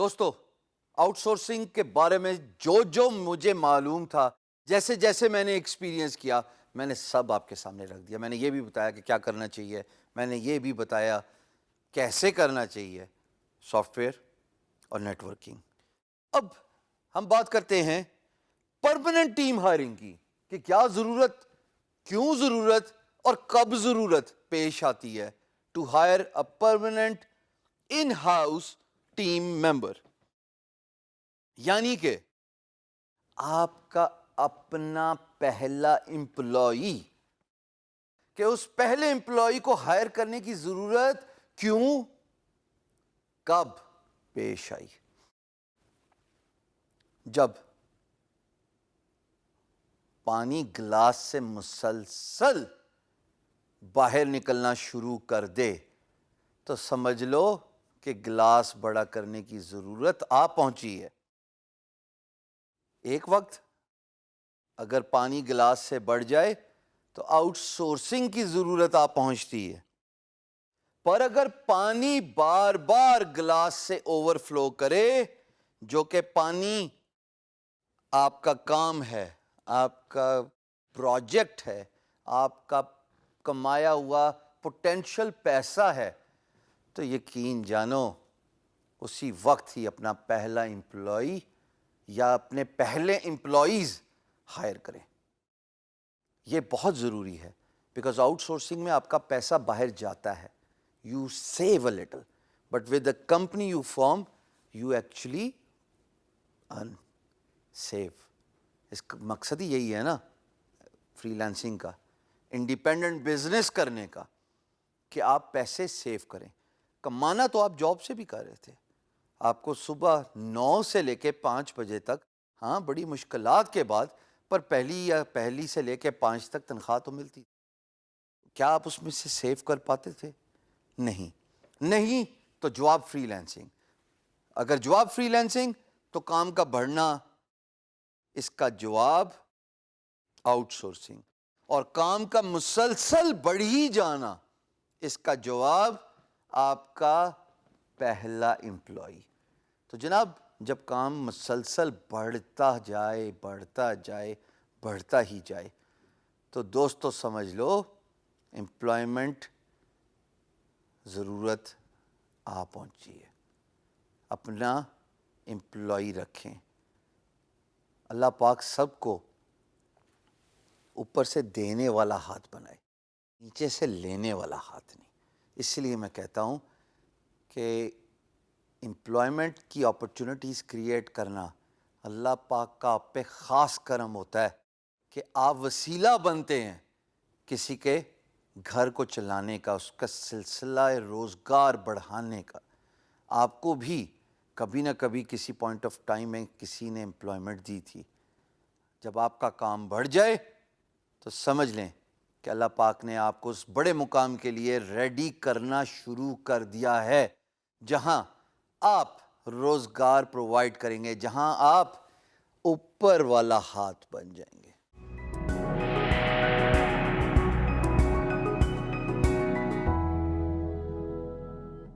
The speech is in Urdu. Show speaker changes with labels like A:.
A: دوستو، آؤٹ سورسنگ کے بارے میں جو مجھے معلوم تھا، جیسے جیسے میں نے ایکسپیرینس کیا، میں نے سب آپ کے سامنے رکھ دیا۔ میں نے یہ بھی بتایا کہ کیا کرنا چاہیے، میں نے یہ بھی بتایا کیسے کرنا چاہیے، سافٹ ویئر اور نیٹ ورکنگ۔ اب ہم بات کرتے ہیں پرماننٹ ٹیم ہائرنگ کی، کہ کیا ضرورت، کیوں ضرورت اور کب ضرورت پیش آتی ہے to hire a permanent in house team member. یعنی کہ آپ کا اپنا پہلا امپلائی، کہ اس پہلے امپلائی کو ہائر کرنے کی ضرورت کیوں، کب پیش آئی۔ جب پانی گلاس سے مسلسل باہر نکلنا شروع کر دے تو سمجھ لو کہ گلاس بڑا کرنے کی ضرورت آ پہنچی ہے۔ ایک وقت اگر پانی گلاس سے بڑھ جائے تو آؤٹ سورسنگ کی ضرورت آ پہنچتی ہے، پر اگر پانی بار بار گلاس سے اوور فلو کرے، جو کہ پانی آپ کا کام ہے، آپ کا پروجیکٹ ہے، آپ کا کمایا ہوا پوٹینشل پیسہ ہے، تو یقین جانو اسی وقت ہی اپنا پہلا امپلائی یا اپنے پہلے امپلائیز ہائر کریں۔ یہ بہت ضروری ہے، بیکاز آؤٹ سورسنگ میں آپ کا پیسہ باہر جاتا ہے، you save a little, but with the company you form you actually earn save. اس کا مقصد ہی یہی ہے نا فری لانسنگ کا، انڈیپینڈنٹ بزنس کرنے کا، کہ آپ پیسے سیو کریں۔ کمانا تو آپ جاب سے بھی کر رہے تھے، آپ کو صبح 9 سے لے کے 5 بجے تک، ہاں بڑی مشکلات کے بعد، پر پہلی سے لے کے 5 تک تنخواہ تو ملتی۔ کیا آپ اس میں سے سیو کر پاتے تھے؟ نہیں تو جواب فری لانسنگ۔ اگر جواب فری لانسنگ تو کام کا بڑھنا، اس کا جواب آؤٹ سورسنگ، اور کام کا مسلسل بڑھ ہی جانا، اس کا جواب آپ کا پہلا امپلائی۔ تو جناب، جب کام مسلسل بڑھتا ہی جائے تو دوستو سمجھ لو امپلائمنٹ ضرورت آ پہنچی ہے۔ اپنا امپلائی رکھیں۔ اللہ پاک سب کو اوپر سے دینے والا ہاتھ بنائے، نیچے سے لینے والا ہاتھ نہیں۔ اس لیے میں کہتا ہوں کہ امپلائمنٹ کی اپرچونٹیز کریٹ کرنا اللہ پاک کا آپ پہ خاص کرم ہوتا ہے، کہ آپ وسیلہ بنتے ہیں کسی کے گھر کو چلانے کا، اس کا سلسلہ روزگار بڑھانے کا۔ آپ کو بھی کبھی نہ کبھی کسی پوائنٹ آف ٹائم میں کسی نے امپلائمنٹ دی تھی۔ جب آپ کا کام بڑھ جائے تو سمجھ لیں کہ اللہ پاک نے آپ کو اس بڑے مقام کے لیے ریڈی کرنا شروع کر دیا ہے، جہاں آپ روزگار پرووائڈ کریں گے، جہاں آپ اوپر والا ہاتھ بن جائیں گے۔